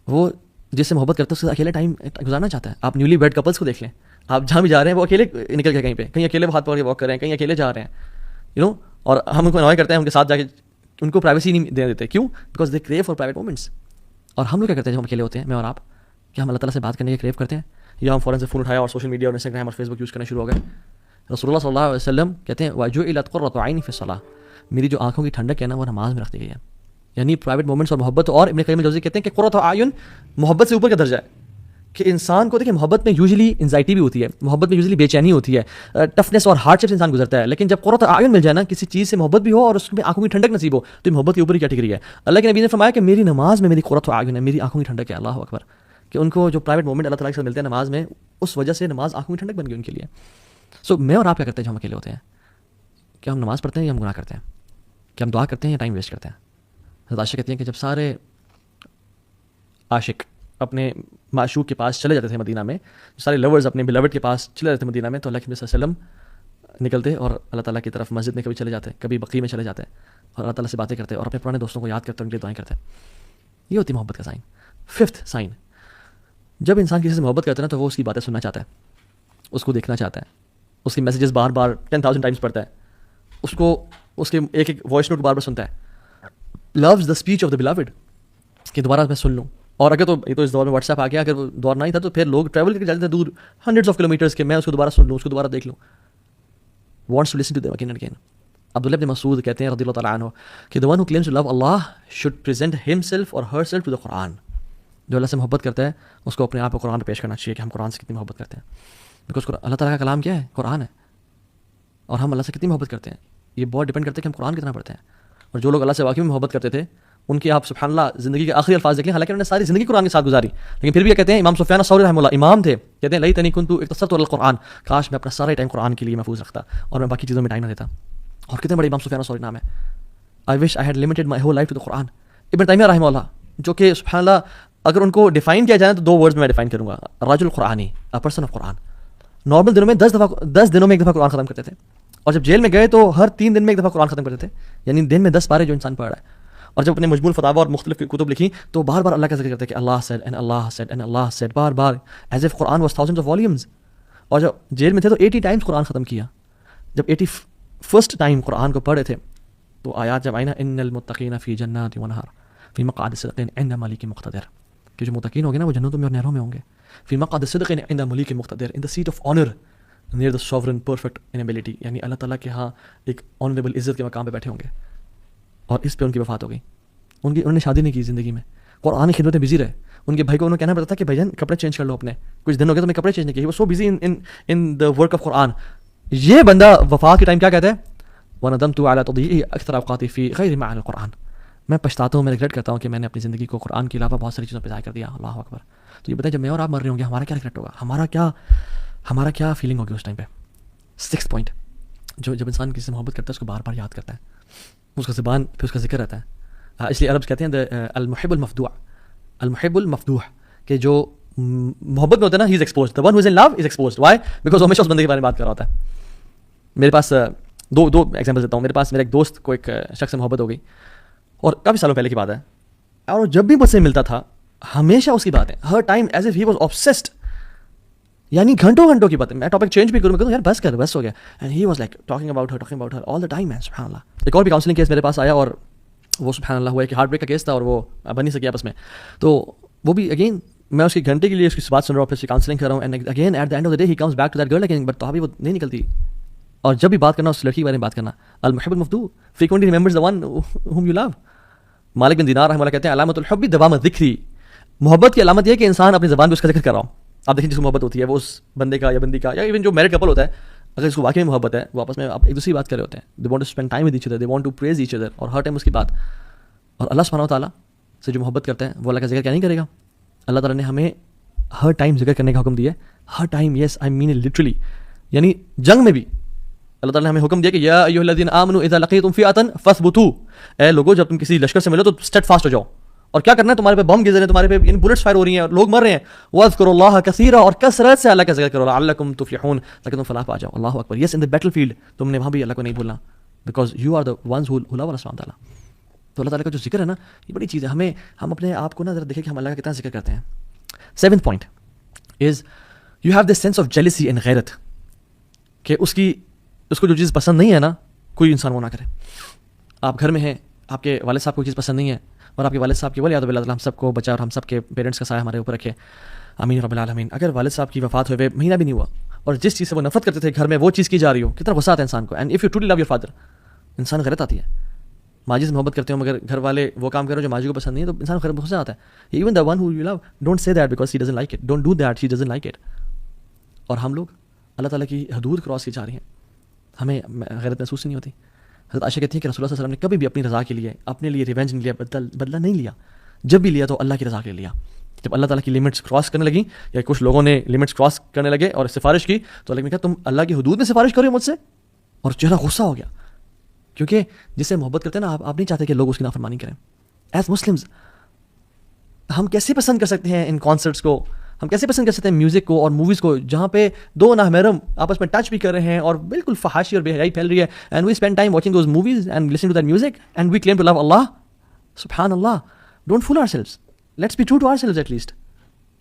وہ جس سے محبت کرتا ہے اس سے اکیلے ٹائم گزارنا چاہتا ہے. آپ نیولی ویڈ کپلس کو دیکھ لیں, آپ جہاں بھی جا رہے ہیں وہ اکیلے نکل کے کہیں اکیلے ہاتھ پکڑ کے واک کر رہے ہیں, کہیں اکیلے جا رہے ہیں, اور ہم ان کو انوائے کرتے ہیں ان کے ساتھ جا کے, ان کو پرائیویسی نہیں دے دیتے. کیوں؟ Because they crew for private moments. اور ہم لوگ کیا کرتے ہیں جب ہم اکیلے ہوتے ہیں, میں اور آپ, کہ ہم اللہ تعالیٰ سے بات کرنے کے کریو کرتے ہیں, یا ہم فوراً سے فون اٹھایا اور سوشل میڈیا اور انسٹاگرام اور فیس بک یوز کرنا شروع ہو گئے. رسول اللہ صلی اللہ علیہ وسلم کہتے ہیں وَجُعِلَتْ قُرَّةُ عَيْنِي فِي الصَّلَاةِ, میری جو آنکھوں کی ٹھنڈک ہے نا وہ نماز میں رکھ دی گئی ہے. یعنی پرائیویٹ مومنٹس اور محبت. اور ابن قیم الجوزی کہتے ہیں کہ قرۃ اعین محبت سے اوپر کا درجہ ہے, کہ انسان کو دیکھیں محبت میں یوزلی انزائٹی بھی ہوتی ہے, محبت میں یوزلی بے چینی ہوتی ہے, ٹفنس اور ہارڈ شپ سے انسان گزرتا ہے, لیکن جب قرۃ اعین مل جائے نا, کسی چیز سے محبت بھی ہو اور اس میں آنکھوں کی ٹھنڈک نصیب ہو, تو محبت کے اوپر ہی کیٹیگری ہے. اللہ کے نبی نے فرمایا کہ میری نماز میں میری قرۃ اعین ہے, میری آنکھوں کی ٹھنڈک ہے. اللہ اکبر. کہ ان کو جو پرائیویٹ مومنٹ اللہ تعالیٰ کے ساتھ ملتے ہیں نماز میں, اس وجہ سے نماز آنکھوں کی ٹھنڈک بن گئی ان کے لیے. سو میں اور آپ کیا کرتے ہیں جو ہم اکیلے ہوتے ہیں؟ کیا ہم نماز پڑھتے ہیں یا ہم گناہ کرتے ہیں؟ کیا ہم دعا کرتے ہیں یا ٹائم ویسٹ کرتے ہیں؟ حضرت عائشہ کہتی ہیں کہ جب سارے عاشق اپنے معشوق کے پاس چلے جاتے تھے مدینہ میں, سارے لورز اپنے بلوڈ کے پاس چلے جاتے تھے مدینہ میں, تو اللہ کے نبی صلی اللہ علیہ وسلم نکلتے اور اللہ تعالیٰ کی طرف مسجد میں کبھی چلے جاتے, کبھی بقیع میں چلے جاتے, اور اللہ تعالیٰ سے باتیں کرتے اور اپنے پرانے دوستوں کو یاد کرتے, ان کے لیے دعائیں کرتے. یہ ہوتی محبت کا سائن. ففتھ سائن, جب انسان کسی سے محبت کرتا ہے نا تو وہ اس کی باتیں سننا چاہتا ہے, اس کو دیکھنا چاہتا ہے, اس کی میسیجز بار بار 10,000 ٹائمز پڑھتا ہے, اس کو اس کے ایک ایک وائس نوٹ بار بار سنتا ہے. Loves the speech of the beloved, کہ دوبارہ میں سن لوں. اور اگر تو یہ تو اس دور میں واٹس ایپ آ گیا, اگر وہ دور نہیں تھا تو پھر لوگ ٹریول کر کے جاتے تھے دور ہنڈریڈس آف کلومیٹرس, کہ میں اس کو دوبارہ سن لوں, اس کو دوبارہ دیکھ لوں. Wants to listen to them again and again. Abdullah bin Masood کہتے ہیں رضی اللہ تعالیٰ عنہ کہ the one who claims to love Allah should present himself or herself to the Quran. جو اللہ سے محبت کرتا ہے اس کو اپنے آپ کو قرآن پہ پیش کرنا چاہیے کہ ہم قرآن سے کتنی محبت کرتے ہیں. بیکاز اللہ تعالیٰ کا کلام کیا ہے؟ قرآن ہے. اور ہم اللہ سے کتنی محبت کرتے ہیں یہ بہت ڈپینڈ کرتا ہے کہ ہم قرآن کتنا پڑھتے ہیں. اور جو لوگ اللہ سے واقعی میں محبت کرتے تھے ان کی آپ سبحان اللہ زندگی کے آخری الفاظ دیکھ لیں, حالانکہ انہوں نے ساری زندگی قرآن کے ساتھ گزاری, لیکن پھر بھی یہ کہتے ہیں, امام سفیان ثوری رحمہ اللہ امام تھے, کہتے ہیں لیتنی کنت اقتصرت علی القرآن, کاش میں اپنا سارا ٹائم قرآن کے لیے محفوظ رکھتا اور میں باقی چیزوں میں ٹائم نہ دیتا. اور کتنے بڑے امام سفیان ثوری نام ہے. I wish I had limited my whole life to the Quran. Ibn Taymiyyah رحمہ اللہ, جو کہ سبحان اللہ اگر ان کو ڈیفائن کیا جائے تو 2 ورڈز میں ڈیفائن کروں گا, رجل قرآنی, a person of Quran. Normal دنوں میں 10 دنوں میں ایک دفعہ قرآن ختم کرتے تھے, اور جب جیل میں گئے تو ہر 3 دن میں ایک دفعہ قرآن ختم کرتے تھے, یعنی دن میں 10 پارے جو انسان پڑھ رہا ہے. اور جب اپنے مجموع الفتاوی اور مختلف کتب لکھی تو بار بار اللہ کا ذکر کرتے کہ Allah said and Allah said and Allah said, بار بار as if Quran was thousands of volumes. اور جب جیل میں تھے تو 80 ٹائمز قرآن ختم کیا. جب 81st ٹائم قرآن کو پڑھے تھے تو آیات جب آئی نا, ان المتقین فی جنات و نہر فی مقعد صدق عند ملیک مقتدر, کہ جو متقین ہوں گے نا وہ جنتوں میں اور نہروں میں ہوں گے, فی مقعد صدق عند ملیک مقتدر, in the seat of honour near the sovereign perfect in ability, یعنی اللہ تعالیٰ کے ہاں ایک آنریبل عزت کے مقام پہ بیٹھے ہوں گے. اور اس پہ ان کی وفات ہو گئی. انہوں نے شادی نہیں کی زندگی میں, قرآن کی خدمت میں بزی رہے. ان کے بھائی کو انہوں کہنا پڑتا تھا کہ بھائی جان کپڑے چینج کر لو اپنے, کچھ دن ہو گئے تو میں کپڑے چینج نہیں کیے, وہ so busy in the work of Quran. یہ بندہ وفات کے ٹائم کیا کہتا ہے, وندمت علی تضییع اکثر اوقاتی فی غیر معنی القرآن, میں پچھتاتا ہوں, میں ریگریٹ کرتا ہوں کہ میں نے اپنی زندگی کو قرآن کے علاوہ بہت ساری چیزوں پہ ضائع کر دیا. اللہ اکبر. تو یہ بتائیں جب میں اور آپ مر رہے ہوں گے ہمارا کیا ریگریٹ ہوگا, ہمارا کیا فیلنگ ہوگی اس ٹائم پہ. 6th پوائنٹ, جب انسان کسی سے محبت کرتا ہے اس کو بار بار یاد کرتا ہے, اس کا زبان پہ اس کا ذکر رہتا ہے. اس لیے عربز کہتے ہیں المحب المفدوع, المحب المفدوح, کہ جو محبت میں ہوتا ہے نا, he is exposed, the one who is in love is exposed. Why? Because وہ ہمیشہ اس بندے کے بارے میں بات کر رہا ہوتا ہے. میرے پاس دو ایگزامپل دیتا ہوں. میرے پاس میرے ایک دوست کو ایک شخص سے محبت ہو گئی, اور کافی سالوں پہلے کی بات ہے, اور جب بھی مجھ سے ملتا تھا ہمیشہ اس کی باتیں, ہر time as if he was obsessed, یعنی گھنٹوں کی باتیں. میں ٹاپک چینج بھی کروں, میں کہوں یار بس ہو گیا, and he was like talking about her all the time. سبحان اللہ. ایک اور بھی کاؤنسلنگ کیس میرے پاس آیا, اور وہ سبحان اللہ ہوا کہ ہارٹ بریک کا کیس تھا اور وہ بن نہیں سکیا آپس میں. تو وہ بھی اگین میں اس کی گھنٹے کے لیے اس کی بات سن رہا ہوں, پھر اس کی کاؤنسلنگ کر رہا ہوں, and again at the end of the day he comes back to that girl again, but تو ابھی وہ نہیں نکلتی. اور جب بھی بات کرنا اس لڑکی کے بارے میں بات کرنا, المحب المفدوع frequently remembers the one whom you love. مالک بن دینار رحمہ اللہ کہتے ہیں علامت الحب دوام الذکر, محبت کی علامت یہ ہے کہ انسان اپنی زبان پہ اس کا ذکر کر رہا ہو. آپ دیکھیں جس کو محبت ہوتی ہے وہ اس بندے کا یا بندی کا یا ایون جو میرڈ کپل ہوتا ہے اگر اس کو واقعی میں محبت ہے وہ آپس میں آپ ایک دوسری بات کر رہے ہوتے ہیں. They want to spend time with each other, they want to praise each other, اور ہر ٹائم اس کی بات. اور اللہ سبحانہ و تعالیٰ سے جو محبت کرتے ہیں وہ اللہ کا ذکر کیا نہیں کرے گا؟ اللہ تعالیٰ نے ہمیں ہر ٹائم ذکر کرنے کا حکم دیا ہے, ہر ٹائم. یس آئی مین لٹرلی, یعنی جنگ میں بھی اللہ تعالیٰ نے ہمیں حکم دیا کہ یا ایھا الذین آمنوا اذا لقیتم فئۃ فاثبتوا, اے لوگو جب تم کسی لشکر سے ملو تو اسٹیڈ فاسٹ ہو جاؤ. اور کیا کرنا ہے, تمہارے پہ بم گر رہے ہیں, تمہارے پہ بلٹس فائر ہو رہی ہیں, لوگ مر رہے ہیں, واذکروا اللہ کثیرا, اور کثرت سے اللہ کا ذکر کرو, لعلکم تفلحون, تاکہ تم فلاح پا جاؤ. اللہ اکبر. یس ان دی بیٹل فیلڈ تم نے وہاں بھی اللہ کو نہیں بھولنا, because you are the ones who love Allah سبحانہ تعالیٰ. تو اللہ تعالیٰ کا جو ذکر ہے نا یہ بڑی چیز ہے. ہم اپنے آپ کو نا ذرا دیکھیں کہ ہم اللہ کا کتنا ذکر کرتے ہیں. 7th point is you have this sense of jealousy and غیرت, کہ اس کو جو چیز پسند نہیں ہے نا کوئی انسان وہ نہ کرے. آپ گھر میں ہیں, آپ کے والد صاحب کو چیز پسند نہیں ہے, اور آپ کے والد صاحب کی ولی اللہ ہم سب کو بچا اور ہم سب کے پیرنٹس کا سایہ ہمارے اوپر رکھے, آمین رب العالمین. اگر والد صاحب کی وفات ہوئے مہینہ بھی نہیں ہوا اور جس چیز سے وہ نفرت کرتے تھے گھر میں وہ چیز کی جا رہی ہو, کتنا غصہ آتا ہے انسان کو. And if you truly love your father, انسان غیرت آتی ہے. ماجی سے محبت کرتے ہو مگر گھر والے وہ کام کرو جو ماجی کو پسند نہیں ہے تو انسان غیرت غصہ آتا ہے. Even the one who you love don't say that because he doesn't like it, don't do that, she doesn't like it. اور ہم لوگ اللہ تعالیٰ کی حدود کراس کی جا رہی ہیں, ہمیں غیرت محسوس نہیں ہوتی. حضرت عائشہ کہتی ہیں کہ رسول اللہ صلی اللہ علیہ وسلم نے کبھی بھی اپنی رضا کے لیے, اپنے لیے ریونج نہیں لیا, بدلہ نہیں لیا. جب بھی لیا تو اللہ کی رضا کے لیے لیا. جب اللہ تعالیٰ کی لمٹس کراس کرنے لگی یا کچھ لوگوں نے لمٹس کراس کرنے لگے اور سفارش کی تو اللہ نے کہا تم اللہ کی حدود میں سفارش کرو مجھ سے, اور چہرہ غصہ ہو گیا. کیونکہ جس سے محبت کرتے ہیں نا آپ نہیں چاہتے کہ لوگ اس کی نافرمانی کریں. ایز مسلمز ہم کیسے پسند کر سکتے ہیں ان کانسرٹس کو, ہم کیسے پسند کر سکتے ہیں میوزک کو اور موویز کو جہاں پہ دو نامحرم آپس میں ٹچ بھی کر رہے ہیں اور بالکل فحاشی اور بے حیائی پھیل رہی ہے. And we spend time watching those movies and listening to that music and we claim to love Allah. سبحان اللہ. Don't fool ourselves, let's be true to ourselves at least.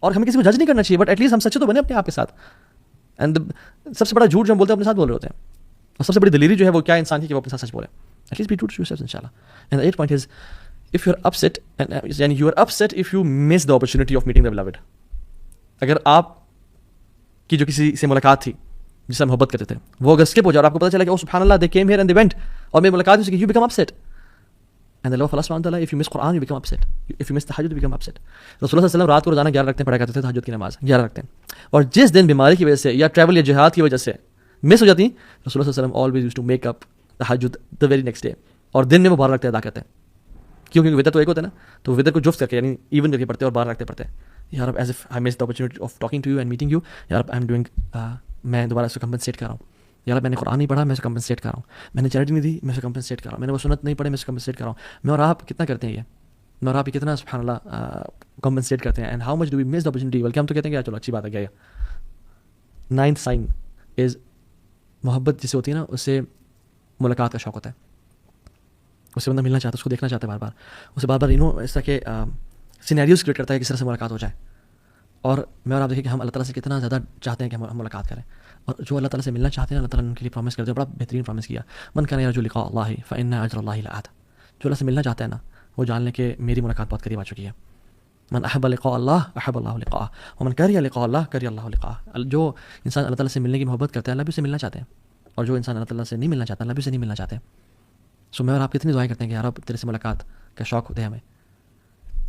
اور ہمیں کسی کو جج نہیں کرنا چاہیے, بٹ ایٹ لیسٹ ہم سچے تو بنے اپنے آپ کے ساتھ. اینڈ سب سے بڑا جھوٹ جو ہم بولتے ہیں اپنے ساتھ بول رہے ہوتے ہیں, اور سب سے بڑی دلیری جو ہے وہ کیا انسان کی کہ وہ اپنے ساتھ سچ بولے. At least be true to yourself انشاءاللہ. And the 8th point is if you are upset, یعنی you are upset if you miss the opportunity of meeting the beloved. اگر آپ کی جو کسی سے ملاقات تھی جس سے محبت کرتے تھے وہ اگر اسکپ ہو جائے اور آپ کو پتہ چلا کہ او سبحان اللہ they came here and they went اور میری ملاقات ہوئی, you become upset. And the love of Allah subhanahu wa ta'ala, if you miss Quran you become upset, if you miss tahajjud you become upset. رسول اللہ صلی اللہ علیہ وسلم رات کو روزانہ 11 رکعتیں پڑھا کرتے تھے, تہجد کی نماز 11 رکعتیں, اور جس دن بیماری کی وجہ سے یا ٹریول یا جہاد کی وجہ سے مس ہو جاتی رسول اللہ صلی اللہ علیہ وسلم always used to make up تہجد the very next day, اور دن میں وہ 12 رکعتیں ادا کرتے ہیں. کیونکہ وتر تو ایک ہوتا ہے نا, تو وتر کو جفت کر کے یعنی ایون کر کے پڑھتے ہیں اور 12 رکعتیں پڑھتے ہیں. یا رب as if I miss the opportunity of talking to you and meeting you, یا رب آئی ایم ڈوئنگ, میں دوبارہ اس کو کمپنسیٹ کر رہا ہوں. یا رب میں نے قرآن نہیں پڑھا, میں اسے کمپنسیٹ کر رہا ہوں. میں نے چیریٹی نہیں دی, میں اسے کمپنسیٹ کر رہا ہوں. میں نے وہ سنت نہیں پڑھے, میں اسے کمپنسیٹ کر رہا ہوں. میں اور آپ کتنا کرتے ہیں یہ, میں اور آپ کتنا سبحان اللہ کمپنسیٹ کرتے ہیں. And how much do we miss the opportunity. بلکہ ہم تو کہتے ہیں کہ چلو اچھی بات ہے گیا. 9th سائن از محبت جسے ہوتی ہے نا اس سے ملاقات کا شوق ہوتا ہے. اس سے بندہ ملنا چاہتا ہے, اس کو دیکھنا چاہتا ہے بار بار, اسے بار بار اس طرح کے سینیریوز کریٹ کرتا ہے کس طرح سے ملاقات ہو جائے. اور میں اور آپ دیکھیں کہ ہم اللہ تعالیٰ سے کتنا زیادہ چاہتے ہیں کہ ہم ملاقات کریں, اور جو اللہ تعالیٰ سے ملنا چاہتے ہیں اللہ تعالیٰ نے ان کے لیے پرومس کرتے ہیں, بڑا بہترین پرومس کیا, من کان یرجو لقاء اللہ فإن اجر اللہ لآت. جو اللہ سے ملنا چاہتا ہے نا وہ جان لیں کہ میری ملاقات بہت قریب آ چکی ہے. من احب لقاء اللہ احب اللہ لقاءہ ومن کرہ لقاء اللہ کرہ اللہ لقاءہ. جو انسان اللہ تعالیٰ سے ملنے کی محبت کرتا ہے اللہ بھی اسے ملنا چاہتے ہیں, اور جو انسان اللہ تعالیٰ سے نہیں ملنا چاہتا اللہ بھی اسے نہیں ملنا چاہتے. سو میں اور آپ کتنی دعائیں کرتے ہیں کہ یار اب تیرے سے ملاقات کا شوق ہوتا ہے ہمیں.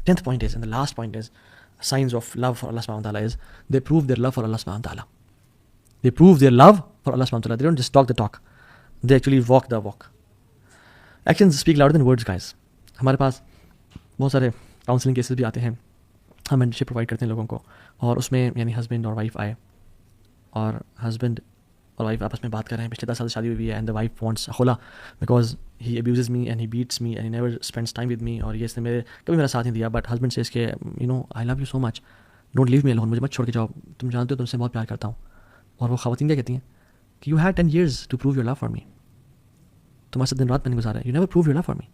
10th point is, and the last point is, signs of love for Allah subhanahu wa ta'ala is they prove their love for Allah subhanahu wa ta'ala. They prove their love for Allah subhanahu wa ta'ala. They don't just talk the talk, they actually walk the walk. Actions speak louder than words, guys. ہمارے پاس بہت سارے کاؤنسلنگ کیسز بھی آتے ہیں, ہم مینٹرشپ پرووائڈ کرتے ہیں لوگوں کو, اور اس میں یعنی ہسبینڈ اور وائف آئے اور ہسبینڈ اور وائف آپس میں بات کر رہے ہیں, پچھلے 10 سال سے شادی ہوئی ہے, اینڈ دا وائف وانٹس خلا because he abuses me and he beats me and he never spends time with me, اور یہ اس نے کبھی میرا ساتھ نہیں دیا. بٹ ہسبینڈ سے اس کے you know I love you so much, don't leave me alone, مجھے مت چھوڑ کے جاؤ, تم جانتے ہو تم سے بہت پیار کرتا ہوں. اور وہ خواتین کیا کہتی ہیں کہ you had 10 years to prove your love for me. تمہارے ساتھ دن رات میں نے گزارا ہے, you never prove your love for me,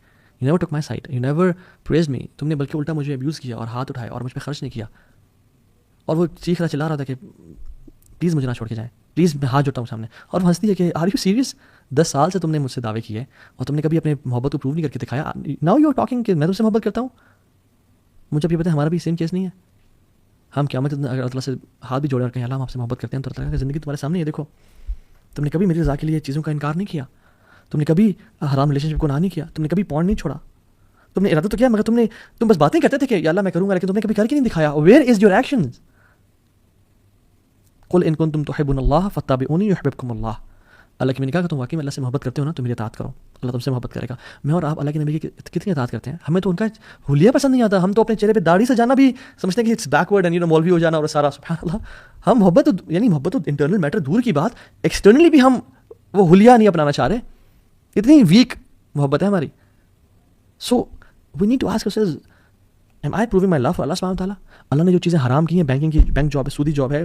you never took my side, you never praise me. تم نے بلکہ الٹا مجھے ابیوز کیا اور ہاتھ اٹھائے اور مجھ پہ خرچ نہیں کیا. اور وہ چیخ رہا چلا رہا تھا کہ پلیز مجھے نہ چھوڑ کے جائیں, پلیز میں ہاتھ جوڑتا ہوں سامنے. اور وہ ہنستی ہے کہ آر یو سیریس, 10 سال سے تم نے مجھ سے دعوے کیے اور تم نے کبھی اپنے محبت کو پروو نہیں کر کے دکھایا. ناؤ یو آر ٹاکنگ کہ میں تم سے محبت کرتا ہوں. مجھے اب یہ پتہ ہے ہمارا بھی سیم کیس نہیں ہے. ہم قیامت اگر اللہ تعالیٰ سے ہاتھ بھی جوڑے اور کہیں اللہ ہم آپ سے محبت کرتے ہیں, تو اللہ تعالیٰ کی زندگی تمہارے سامنے ہے, دیکھو تم نے کبھی میری رضا کے لیے چیزوں کا انکار نہیں کیا, تم نے کبھی حرام ریلیشن شپ کو نہ نہیں کیا, تم نے کبھی پورن نہیں چھوڑا, تم نے ارادہ تو کیا مگر تم بس باتیں کرتے تھے کہ یا اللہ میں کروں گا, لیکن تم نے کبھی کر کے نہیں دکھایا. ویئر از یور ایکشنز, قل ان کنتم تحبون اللہ فاتبعونی یحببکم اللہ. اللہ کی میں نے کہا کہ تم واقعی میں اللہ سے محبت کرتے ہو نا تو میری اطاعت کرو, اللہ تم سے محبت کرے گا. میں اور آپ اللہ کے نبی کی کتنی اطاعت کرتے ہیں. ہمیں تو ان کا حلیہ پسند نہیں آتا. ہم تو اپنے چہرے پہ داڑھی سے جانا بھی سمجھتے ہیں کہ اٹس بیکورڈ اینڈ مولوی ہو جانا اور سارا. سبحان اللہ, ہم محبت یعنی محبت انٹرنل میٹر دور کی بات, ایکسٹرنلی بھی ہم وہ حلیہ نہیں اپنانا چاہ رہے. اتنی ویک محبت ہے ہماری. So we need to ask ourselves, am I proving my love for Allah subhanahu wa ta'ala? اللہ نے جو چیزیں حرام کی ہیں, بینک جاب ہے, سودی جاب ہے,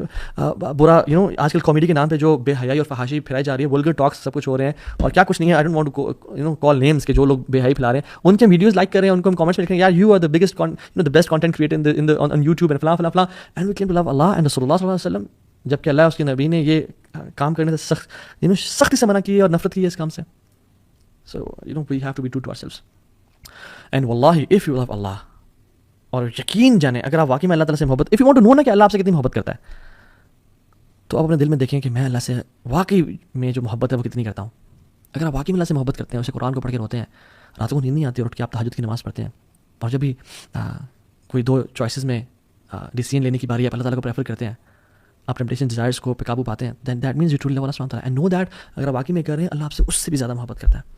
برا آج کل کامیڈی کے نام پہ جو بے حیائی اور فحاشی پھیلائی جا رہی ہے, ولگر ٹاکس سب کچھ ہو رہے ہیں اور کیا کچھ نہیں ہے. I don't want to call names کہ جو لوگ بے حیائی پھیلا رہے ہیں ان کے ویڈیوز لائک کر رہے ہیں, ان کو ہم کامنٹس میں لکھ رہے ہیں یار you are the biggest the best content creator on YouTube and فلاں فلاں فلاں, and we claim to love اللہ اینڈ رسول اللہ صلی اللہ علیہ وسلم, جبکہ اللہ اس کے نبی نے یہ کام کرنے سے سختی سے منع کی ہے اور نفرت کی ہے اس کام سے. So we have to be true to ourselves. And واللہ اف یو لو اللہ, اور یقین جانیں اگر آپ واقعی میں اللہ تعالیٰ سے محبت, if you want to know نا کہ اللہ آپ سے کتنی محبت کرتا ہے, تو آپ اپنے دل میں دیکھیں کہ میں اللہ سے واقعی میں جو محبت ہے وہ کتنی کرتا ہوں. اگر آپ واقعی میں اللہ سے محبت کرتے ہیں, اسے قرآن کو پڑھ کے روتے ہیں, راتوں کو نیند نہیں آتی اور اٹھ کے آپ تہجد کی نماز پڑھتے ہیں, اور جب بھی کوئی دو چوائسیز میں ڈیسیجن لینے کی باری ہے, آپ اللہ تعالیٰ کو پریفر کرتے ہیں, آپ ٹیمپٹیشن ڈیزائرس کو پہ قابو پاتے ہیں, then that means you truly love Allah سبحانہ وتعالیٰ, اینڈ نو دیٹ اگر آپ واقعی میں کر رہے ہیں اللہ آپ سے اس سے بھی زیادہ محبت کرتا ہے.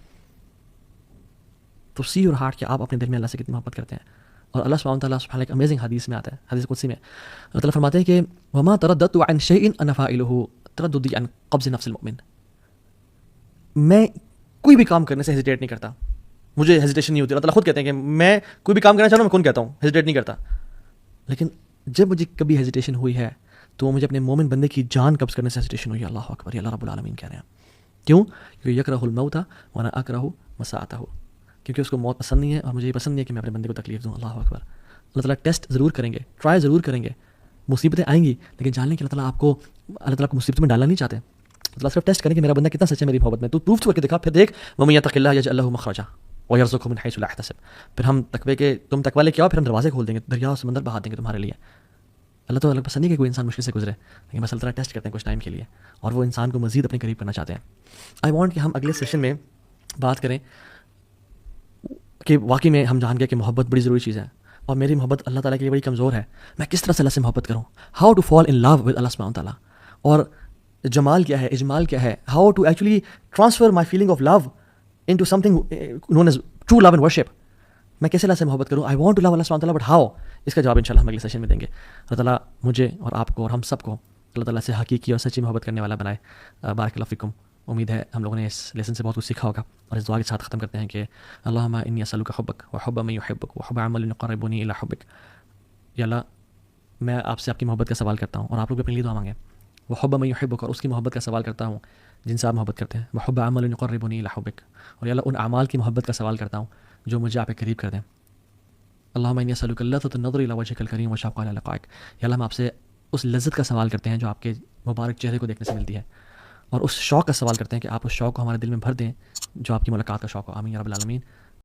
تو سی یور ہارٹ کہ آپ اپنے دل میں اللہ سے کتنی محبت کرتے ہیں. اور اللہ سبحانہ وتعالیٰ سبحانہ ایک امیزنگ حدیث میں آتا ہے, حدیث قدسی میں اللہ تعالیٰ فرماتے ہیں کہ وما ترددت عن شيء انا فاعله ترددي عن قبض نفس المؤمن. میں کوئی بھی کام کرنے سے ہیزیٹیٹ نہیں کرتا, مجھے ہیزیٹیشن نہیں ہوتی. اللہ تعالیٰ خود کہتے ہیں کہ میں کوئی بھی کام کرنا چاہتا ہوں, میں کون کہتا ہوں, ہیزیٹیٹ نہیں کرتا. لیکن جب مجھے کبھی ہیزیٹیشن ہوئی ہے تو مجھے اپنے مومن بندے کی جان قبض کرنے سے ہیزیٹیشن ہوئی ہے. اللہ اکبر, یہ اللہ رب العالمین کہہ رہے ہیں. کیوں؟ کیونکہ یکرہ الموت وانا اکرہ مساءتہ, کیونکہ اس کو موت پسند نہیں ہے اور مجھے یہ پسند نہیں ہے کہ میں اپنے بندے کو تکلیف دوں. اللہ اکبر. اللہ تعالیٰ ٹیسٹ ضرور کریں گے, ٹرائی ضرور کریں گے, مصیبتیں آئیں گی, لیکن جان لیں کہ اللہ تعالیٰ کو مصیبت میں ڈالنا نہیں چاہتے. اللہ صرف ٹیسٹ کریں کہ میرا بندہ کتنا سچا ہے میری محبت میں. تو پروف کر کے دکھا, پھر دیکھ وَمَن يَتَّقِ اللَّهَ يَجْعَل لَهُ مَخْرَجًا وَيَرْزُقْهُ مِنْ حَيْثُ لَا يَحْتَسِبْ. پھر ہم تقوی کے تم تقوی لے کے آؤ, پھر ہم دروازے کھول دیں گے, دریا اور سمندر بہا دیں گے تمہارے لیے. اللہ تعالیٰ پسند نہیں کہ کوئی انسان مشکل سے گزرے, لیکن بس اللہ تعالیٰ ٹیسٹ کرتے ہیں کچھ ٹائم کے لیے, اور وہ انسان کو مزید اپنے قریب کرنا چاہتے ہیں. آئی وانٹ کہ ہم اگلے سیشن میں بات کریں کہ واقعی میں ہم جان گئے کہ محبت بڑی ضروری چیز ہے, اور میری محبت اللہ تعالیٰ کے لیے بڑی کمزور ہے. میں کس طرح سے اللہ سے محبت کروں, how to fall in love with Allah سبحانہ وتعالیٰ, اور جمال کیا ہے, اجمال کیا ہے, how to actually transfer my feeling of love into something known as true love and worship. میں کیسے اللہ سے محبت کروں, I want to love Allah سبحانہ وتعالیٰ, بٹ ہاؤ, اس کا جواب انشاءاللہ ہم اگلے سیشن میں دیں گے. اللہ تعالیٰ مجھے اور آپ کو اور ہم سب کو اللہ تعالیٰ سے حقیقی اور سچی محبت کرنے والا بنائے. بارک اللہ فیکم. امید ہے ہم لوگوں نے اس لیسن سے بہت کچھ سیکھا ہوگا, اور اس دعا کے ساتھ ختم کرتے ہیں کہ اللہم انی اسألک حبک وحب من یحبک وحب عمل یقربنی الی حبک. یا اللہ میں آپ سے آپ کی محبت کا سوال کرتا ہوں, اور آپ لوگ بھی اپنے لیے دعا مانگیں. وحب من یحبک, اور اس کی محبت کا سوال کرتا ہوں جن سے آپ محبت کرتے ہیں. وحب عمل یقربنی الی حبک, اور یا اللہ ان اعمال کی محبت کا سوال کرتا ہوں جو مجھے آپ کے قریب کر دیں. اللہم انی اسألک لذۃ النظر الی وجهک الکریم وشوق الی لقائک. یا اللہ ہم آپ سے اس لذت کا سوال کرتے ہیں جو آپ کے مبارک چہرے کو دیکھنے سے ملتی ہے, اور اس شوق کا سوال کرتے ہیں کہ آپ اس شوق کو ہمارے دل میں بھر دیں جو آپ کی ملاقات کا شوق ہو. آمین یا رب العالمین.